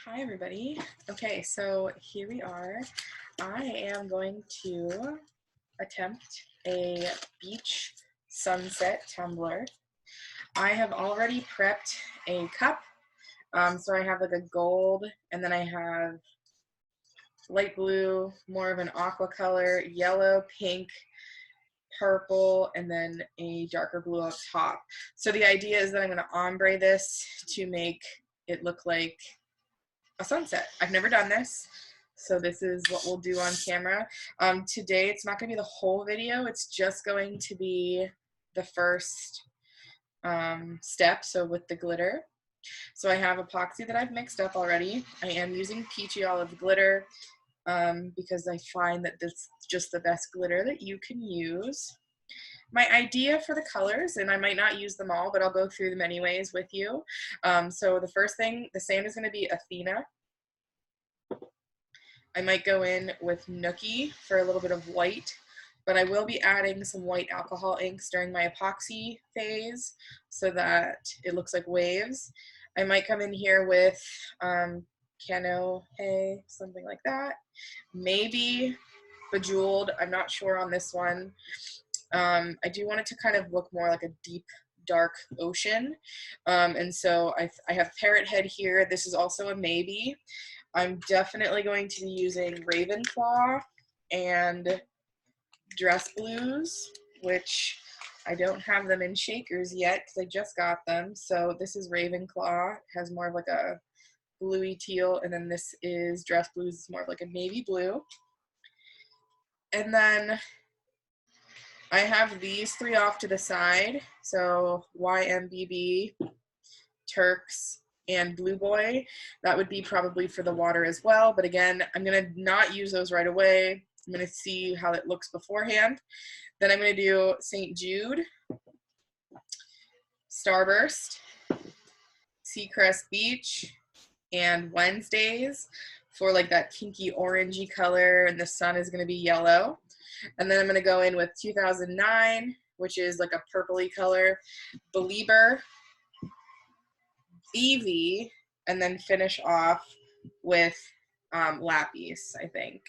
Hi everybody. Okay, so here we are. I am going to attempt a beach sunset tumbler. I have already prepped a cup. So I have like a gold, and then I have light blue, more of an aqua color, yellow, pink, purple, and then a darker blue up top. So the idea is that I'm going to ombre this to make it look like a sunset. I've never done this, so this is what we'll do on camera. Today it's not going to be the whole video, it's just going to be the first step, so with the glitter. So I have epoxy that I've mixed up already. I am using Peachy Olive Glitter because I find that this is just the best glitter that you can use. My idea for the colors, and I might not use them all, but I'll go through them anyways with you. So the first thing, the sand is going to be Athena. I might go in with Nookie for a little bit of white, but I will be adding some white alcohol inks during my epoxy phase so that it looks like waves. I might come in here with Kaneohe, something like that. Maybe Bejeweled, I'm not sure on this one. I do want it to kind of look more like a deep, dark ocean. And so I have Parrot Head here. This is also a maybe. I'm definitely going to be using Ravenclaw and Dress Blues, which I don't have them in shakers yet because I just got them. So this is Ravenclaw. It has more of like a bluey teal, and then this is Dress Blues. It's more of like a navy blue. And then I have these three off to the side. So YMBB, Turks, and Blue Boy. That would be probably for the water as well, but again, I'm going to not use those right away. I'm going to see how it looks beforehand. Then I'm going to do St. Jude, Starburst, Seacrest Beach, and Wednesdays for like that kinky orangey color, and the sun is going to be yellow. And then I'm going to go in with 2009, which is like a purpley color, Belieber, BeeVee, and then finish off with Lapis, I think.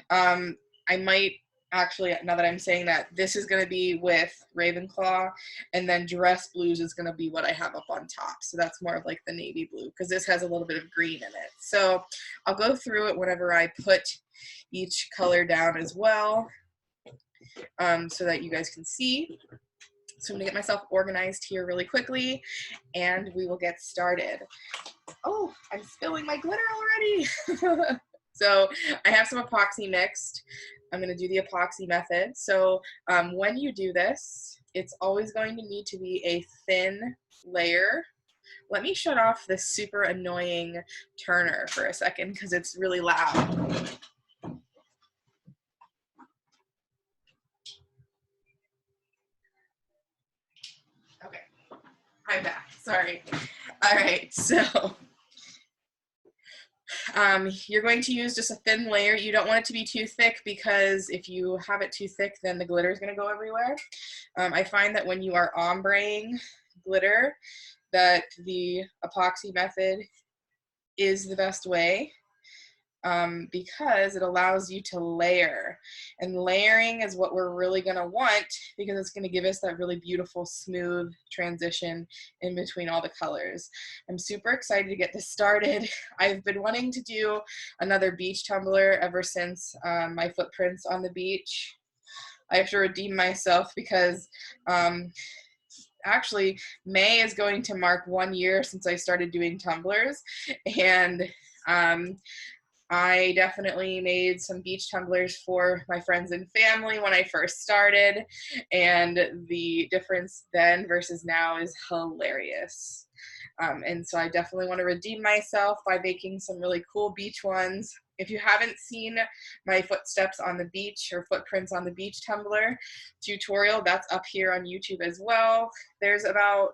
I might actually, now that I'm saying that, this is going to be with Ravenclaw, and then Dress Blues is going to be what I have up on top. So that's more of like the navy blue, because this has a little bit of green in it. So I'll go through it whenever I put each color down as well, so that you guys can see. So I'm going to get myself organized here really quickly, and we will get started. Oh, I'm spilling my glitter already. So I have some epoxy mixed. I'm going to do the epoxy method. So when you do this, it's always going to need to be a thin layer. Let me shut off this super annoying turner for a second because it's really loud. Okay, I'm back. Sorry. All right, so you're going to use just a thin layer. You don't want it to be too thick, because if you have it too thick, then the glitter is going to go everywhere. I find that when you are ombreing glitter, that the epoxy method is the best way, because it allows you to layer. And layering is what we're really going to want, because it's going to give us that really beautiful, smooth transition in between all the colors. I'm super excited to get this started. I've been wanting to do another beach tumbler ever since my footprints on the beach. I have to redeem myself because actually May is going to mark 1 year since I started doing tumblers, and I definitely made some beach tumblers for my friends and family when I first started, and the difference then versus now is hilarious. And so I definitely want to redeem myself by making some really cool beach ones. If you haven't seen my footsteps on the beach or footprints on the beach tumbler tutorial, that's up here on YouTube as well. There's about,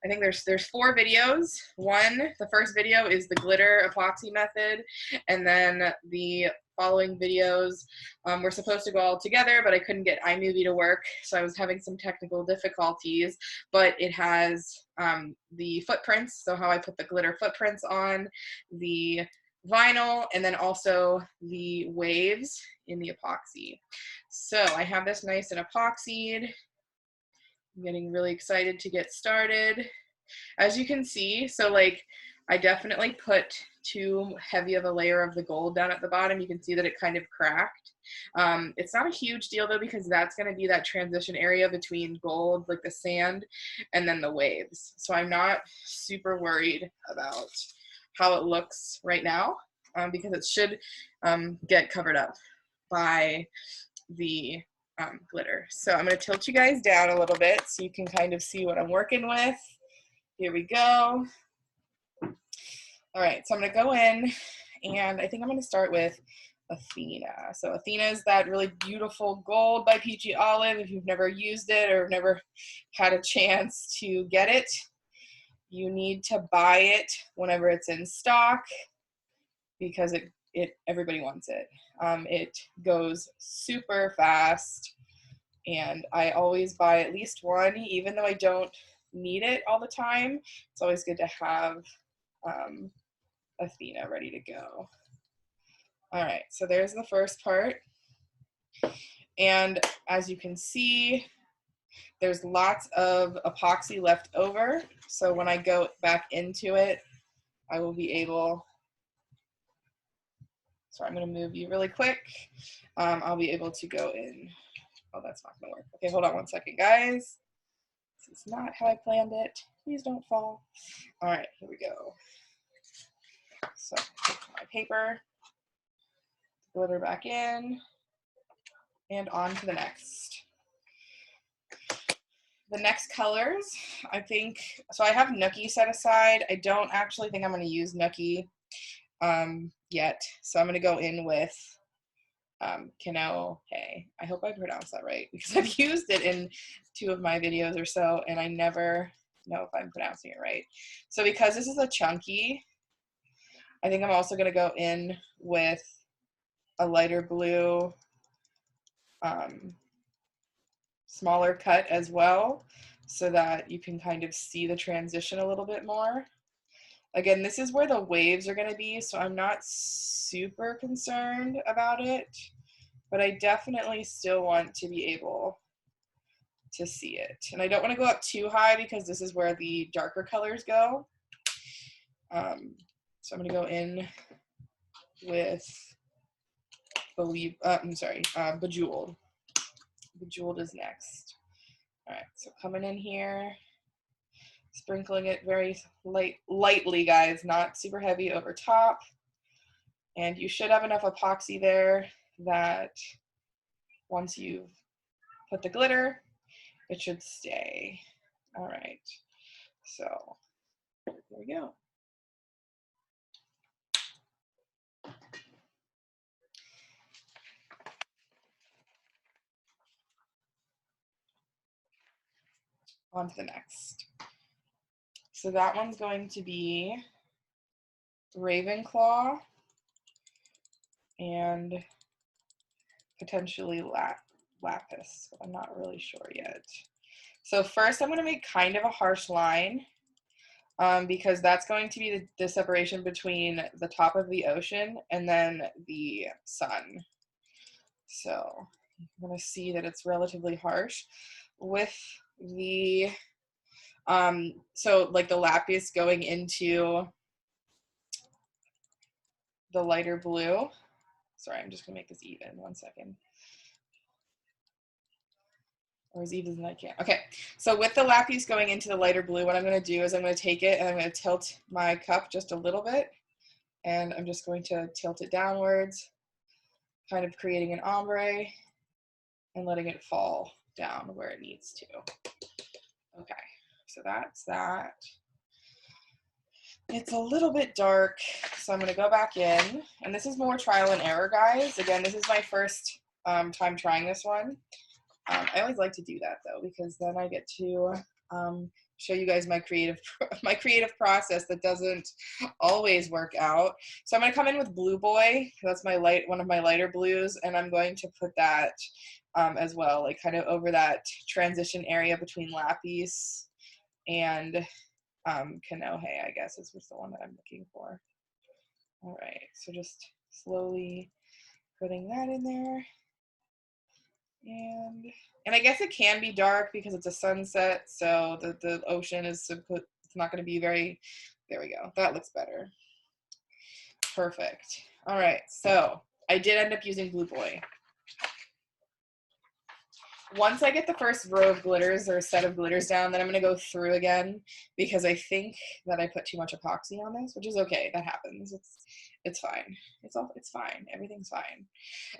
I think there's 4 videos. The first video is the glitter epoxy method, and then the following videos were supposed to go all together, but I couldn't get iMovie to work, so I was having some technical difficulties. But it has the footprints, so how I put the glitter footprints on the vinyl, and then also the waves in the epoxy. So I have this nice and epoxied. I'm getting really excited to get started. As you can see, so like I definitely put too heavy of a layer of the gold down at the bottom. You can see that it kind of cracked. It's not a huge deal though, because that's going to be that transition area between gold, like the sand, and then the waves. So I'm not super worried about how it looks right now, because it should get covered up by the glitter. So I'm going to tilt you guys down a little bit so you can kind of see what I'm working with. Here we go. All right, so I'm going to go in, and I think I'm going to start with Athena. So Athena is that really beautiful gold by Peachy Olive. If you've never used it or never had a chance to get it, you need to buy it whenever it's in stock, because everybody wants it. It goes super fast, and I always buy at least one, even though I don't need it all the time. It's always good to have Athena ready to go. All right, so there's the first part, and as you can see, there's lots of epoxy left over, so when I go back into it, I will be able, sorry, I'm going to move you really quick. I'll be able to go in. Oh, that's not going to work. Okay, hold on one second, guys. This is not how I planned it. Please don't fall. All right, here we go. So, take my paper, glitter back in, and on to the next. The next colors, I think, so I have Nookie set aside. I don't actually think I'm going to use Nookie yet, so I'm going to go in with Kaneohe. I hope I pronounced that right, because I've used it in 2 of my videos or so, and I never know if I'm pronouncing it right. So because this is a chunky, I think I'm also going to go in with a lighter blue, smaller cut as well, so that you can kind of see the transition a little bit more. Again, this is where the waves are going to be, so I'm not super concerned about it, but I definitely still want to be able to see it. And I don't want to go up too high, because this is where the darker colors go. So I'm going to go in with Bejeweled. Bejeweled is next. All right, so coming in here, sprinkling it very lightly, guys, not super heavy over top. And you should have enough epoxy there that once you've put the glitter, it should stay. All right, so there we go. On to the next. So that one's going to be Ravenclaw and potentially Lapis, but I'm not really sure yet. So first I'm going to make kind of a harsh line, because that's going to be the separation between the top of the ocean and then the sun. So I'm going to see that it's relatively harsh. With the, so like the Lapis going into the lighter blue. Sorry, I'm just going to make this even. 1 second. Or as even as I can. Okay, so with the Lapis going into the lighter blue, what I'm going to do is I'm going to take it and I'm going to tilt my cup just a little bit. And I'm just going to tilt it downwards, kind of creating an ombre and letting it fall down where it needs to. Okay, so that's that. It's a little bit dark, so I'm going to go back in. And this is more trial and error, guys. Again, this is my first time trying this one. I always like to do that, though, because then I get to show you guys my creative process that doesn't always work out. So I'm going to come in with Blue Boy. That's my one of my lighter blues, and I'm going to put that as well, like kind of over that transition area between Lapis and Kaneohe, I guess is what's the one that I'm looking for. All right, so just slowly putting that in there. And I guess it can be dark because it's a sunset, so the ocean is, it's not going to be very, there we go. That looks better. Perfect. All right, so I did end up using Blue Boy. Once I get the first row of glitters or set of glitters down, then I'm going to go through again because I think that I put too much epoxy on this, which is okay. That happens. It's fine. It's fine. Everything's fine.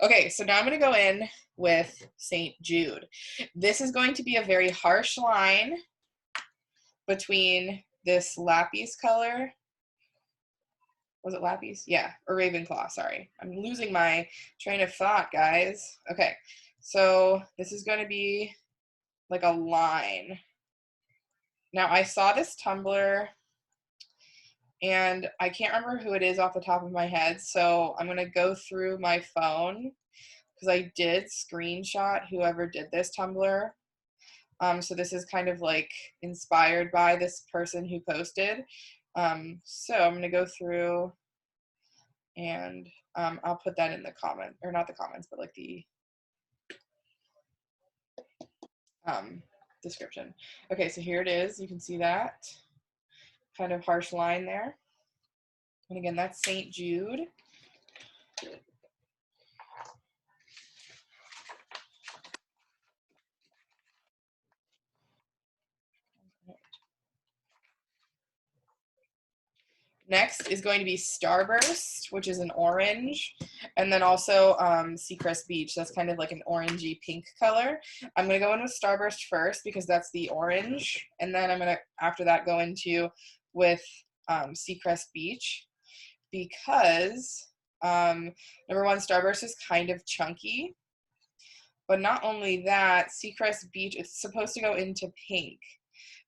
Okay, so now I'm going to go in with St. Jude. This is going to be a very harsh line between this Lapis color. Was it Lapis? Yeah, or Ravenclaw, sorry. I'm losing my train of thought, guys. Okay, so this is going to be like a line. Now, I saw this tumbler, and I can't remember who it is off the top of my head, so I'm going to go through my phone, because I did screenshot whoever did this tumbler. So this is kind of like inspired by this person who posted. So I'm going to go through, and I'll put that in the comment, or not the comments, but like the description. Okay, so here it is. You can see that kind of harsh line there. And again, that's St. Jude. Next is going to be Starburst, which is an orange, and then also Seacrest Beach. That's kind of like an orangey pink color. I'm going to go in with Starburst first because that's the orange, and then I'm going to, after that, go into with Seacrest Beach because, number one, Starburst is kind of chunky, but not only that, Seacrest Beach, it's supposed to go into pink.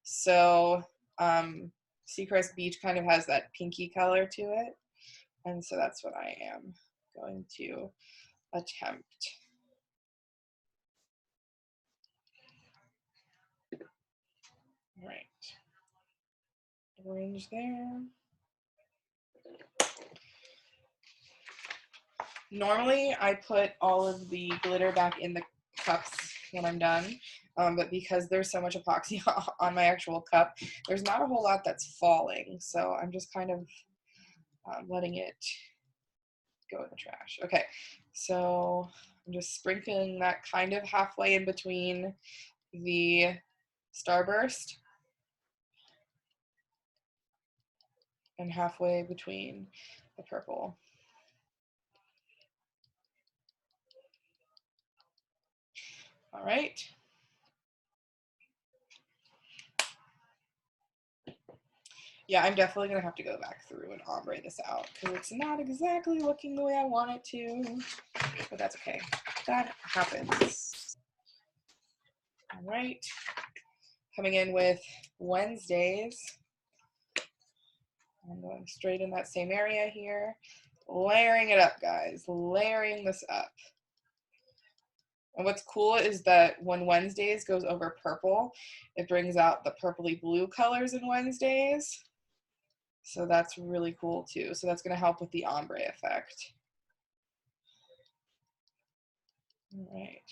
So, Seacrest Beach kind of has that pinky color to it, and so that's what I am going to attempt. All right, orange there. Normally, I put all of the glitter back in the cups when I'm done, but because there's so much epoxy on my actual cup, there's not a whole lot that's falling, so I'm just kind of letting it go in the trash. Okay, so I'm just sprinkling that kind of halfway in between the Starburst and halfway between the purple. All right. Yeah, I'm definitely going to have to go back through and ombre this out because it's not exactly looking the way I want it to, but that's okay. That happens. All right. Coming in with Wednesdays. I'm going straight in that same area here. Layering it up, guys. Layering this up. And what's cool is that when Wednesdays goes over purple, it brings out the purpley blue colors in Wednesdays. So that's really cool too. So that's going to help with the ombre effect. All right.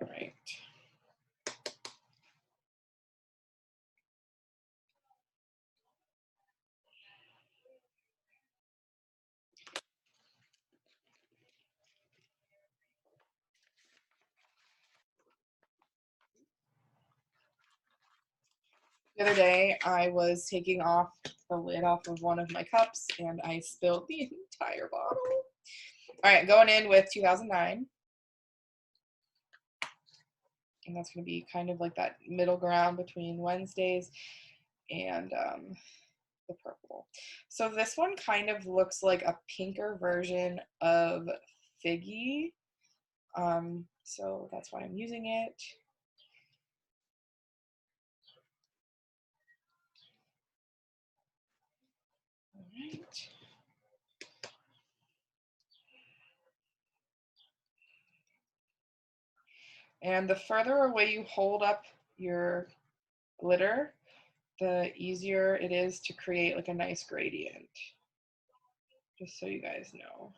All right. The other day, I was taking off the lid off of one of my cups, and I spilled the entire bottle. All right, going in with 2009. And that's going to be kind of like that middle ground between Wednesdays and the purple. So this one kind of looks like a pinker version of Figgy. So that's why I'm using it. All right. And the further away you hold up your glitter, the easier it is to create like a nice gradient. Just so you guys know.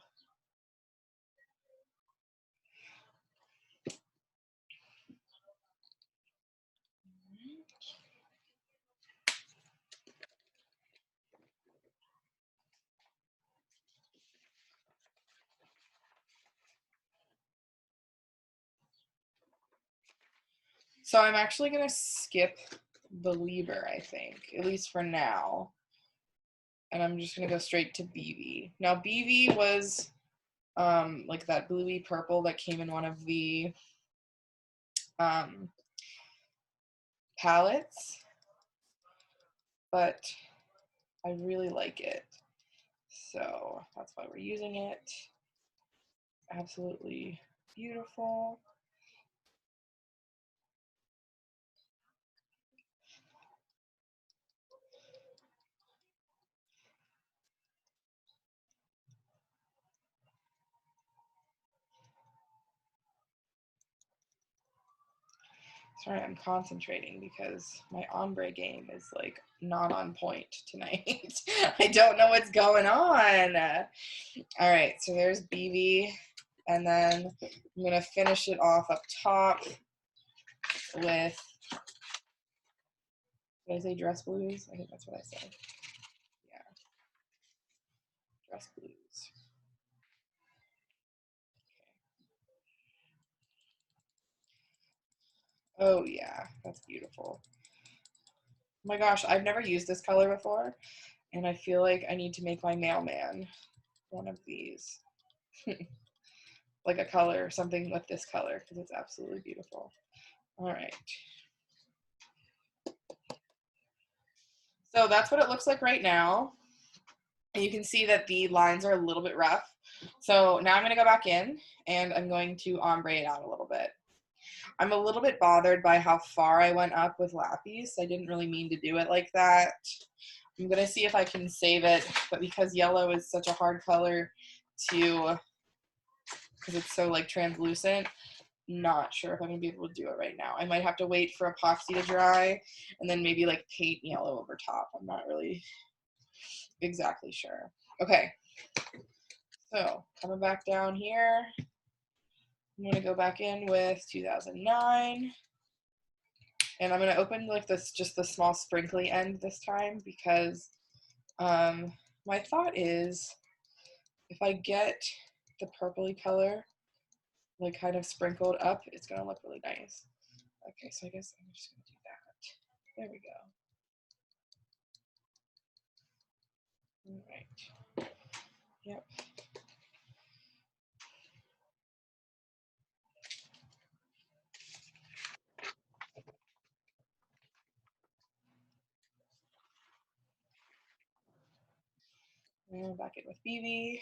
So I'm actually going to skip Belieber, I think, at least for now. And I'm just going to go straight to BeeVee. Now, BeeVee was like that bluey purple that came in one of the palettes, but I really like it. So that's why we're using it. Absolutely beautiful. Sorry, I'm concentrating because my ombre game is like not on point tonight. I don't know what's going on. All right, so there's BeeVee, and then I'm gonna finish it off up top with, did I say dress blues? I think that's what I said. Yeah, dress blues. Okay. Oh yeah, that's beautiful. Oh my gosh, I've never used this color before, and I feel like I need to make my mailman one of these. Like a color, something with this color, because it's absolutely beautiful. All right. So that's what it looks like right now. And you can see that the lines are a little bit rough. So now I'm going to go back in and I'm going to ombre it out a little bit. I'm a little bit bothered by how far I went up with Lapis. I didn't really mean to do it like that. I'm going to see if I can save it, but because yellow is such a hard color to, because it's so like translucent, not sure if I'm gonna be able to do it right now. I might have to wait for epoxy to dry and then maybe like paint yellow over top. I'm not really exactly sure. Okay, so coming back down here, I'm gonna go back in with 2009, and I'm gonna open like this, just the small sprinkly end this time, because my thought is if I get the purpley color like kind of sprinkled up, it's gonna look really nice. Okay, so I guess I'm just gonna do that. There we go. All right. Yep. And back in with BeeVee.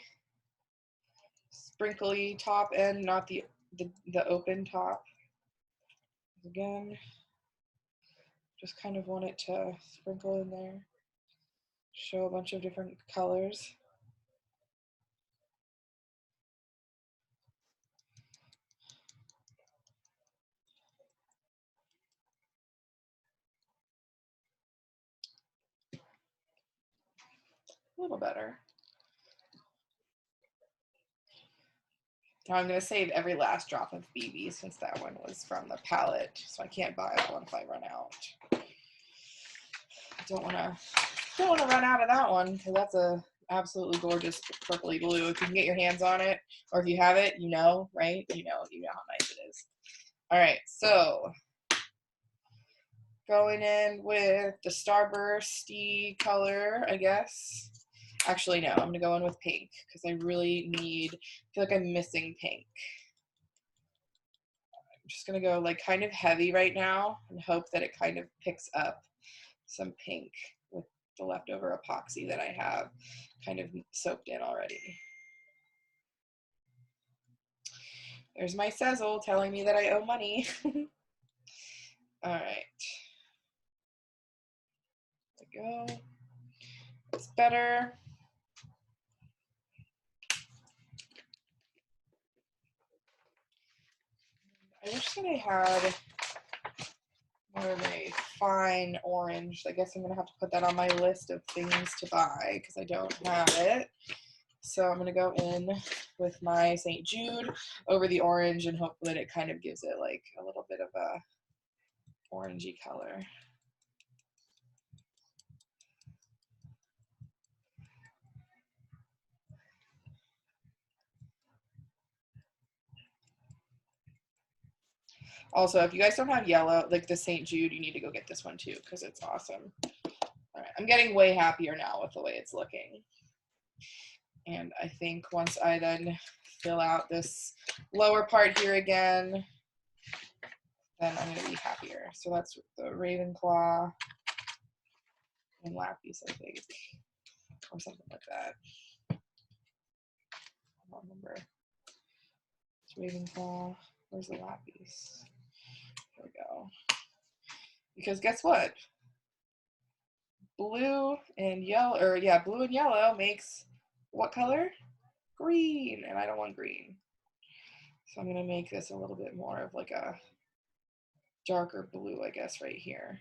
Sprinkly top end, not the open top. Again, just kind of want it to sprinkle in there. Show a bunch of different colors. A little better. Now I'm going to save every last drop of BeeVee since that one was from the palette, so I can't buy one if I run out. I don't want to run out of that one because that's a absolutely gorgeous purpley blue. If you can get your hands on it, or if you have it, you know, right? You know how nice it is. All right, so going in with the Starbursty color, I guess. Actually, no, I'm going to go in with pink because I really I feel like I'm missing pink. I'm just going to go like kind of heavy right now and hope that it kind of picks up some pink with the leftover epoxy that I have kind of soaked in already. There's my sizzle telling me that I owe money. All right. There we go. It's better. I wish that I had more of a fine orange. I guess I'm going to have to put that on my list of things to buy because I don't have it. So I'm going to go in with my St. Jude over the orange and hope that it kind of gives it like a little bit of a orangey color. Also, if you guys don't have yellow, like the St. Jude, you need to go get this one too because it's awesome. All right, I'm getting way happier now with the way it's looking. And I think once I then fill out this lower part here again, then I'm going to be happier. So that's the Ravenclaw and Lapis, I think, or something like that. I don't remember. It's Ravenclaw. Where's the Lapis? There we go. Because guess what? Blue and yellow, or yeah, blue and yellow makes what color? Green, and I don't want green. So I'm going to make this a little bit more of like a darker blue, I guess, right here.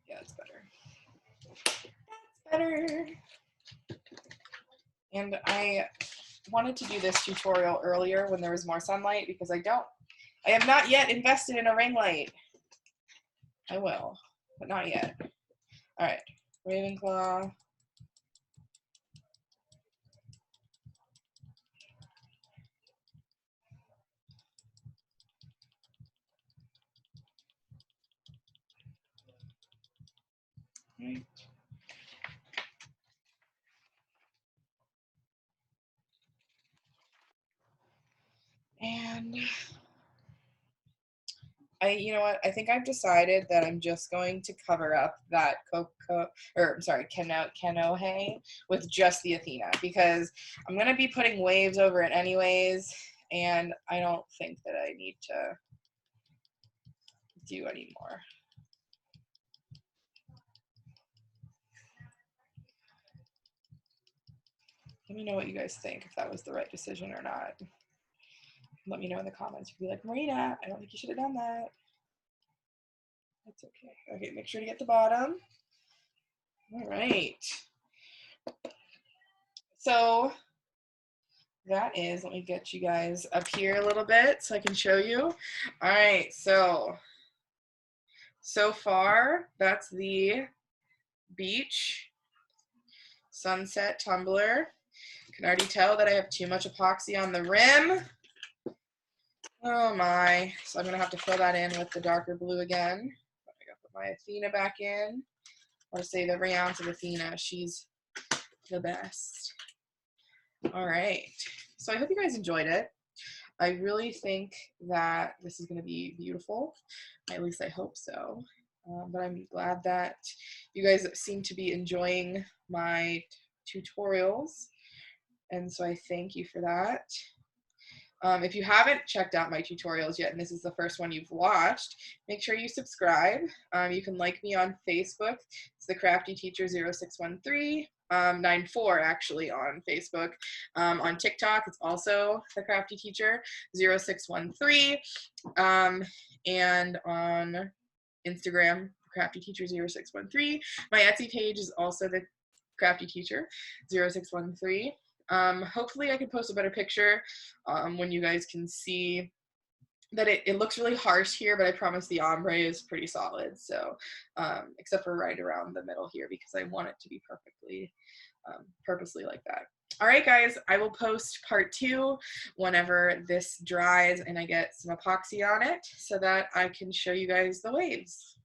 Yeah, it's better. That's better. And I wanted to do this tutorial earlier when there was more sunlight because I have not yet invested in a ring light. I will, but not yet. All right, Ravenclaw. Right. And you know what? I think I've decided that I'm just going to cover up that Kaneohe with just the Athena because I'm going to be putting waves over it anyways, and I don't think that I need to do any more. Let me know what you guys think, if that was the right decision or not. Let me know in the comments. You'd be like, Marina, I don't think you should have done that. That's okay. Okay, make sure to get the bottom. All right. So that is, let me get you guys up here a little bit so I can show you. All right, so far, that's the beach sunset tumbler. You can already tell that I have too much epoxy on the rim. Oh my, so I'm gonna have to fill that in with the darker blue again. I gotta put my Athena back in. I want to save every ounce of Athena. She's the best. All right, so I hope you guys enjoyed it. I really think that this is going to be beautiful. At least I hope so. But I'm glad that you guys seem to be enjoying my tutorials. And so I thank you for that. If you haven't checked out my tutorials yet, and this is the first one you've watched, make sure you subscribe. You can like me on Facebook. It's the Crafty Teacher 0613. 94 actually on Facebook. On TikTok, it's also the Crafty Teacher 0613. And on Instagram, Crafty Teacher 0613. My Etsy page is also the Crafty Teacher 0613. Hopefully I can post a better picture when you guys can see that it looks really harsh here, but I promise the ombre is pretty solid. So except for right around the middle here because I want it to be perfectly purposely like that. All right, guys, I will post part 2 whenever this dries and I get some epoxy on it so that I can show you guys the waves.